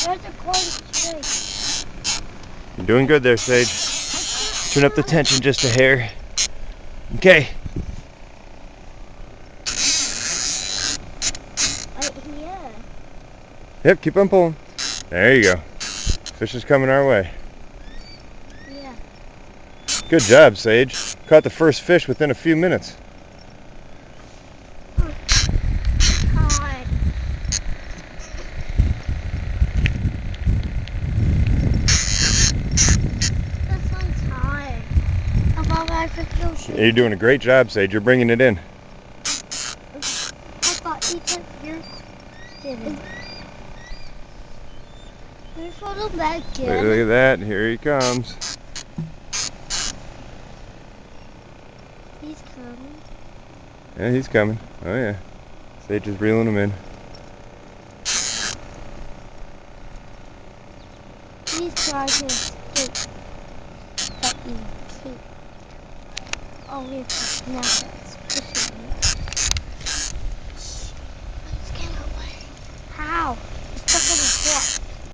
There's a corn tree. You're doing good there, Sage. Turn up the tension just a hair. Okay. Right here. Yep, keep on pulling. There you go. Fish is coming our way. Yeah. Good job, Sage. Caught the first fish within a few minutes. Hard. This one's hard. You're doing a great job, Sage. You're bringing it in. I thought you took your didn't. There's one back Look in. at that. Here he comes. He's coming. Yeah, he's coming. Oh, yeah. Sage is reeling him in. He's trying to escape. But you can't. Oh, we have to snap it. It's pushing it.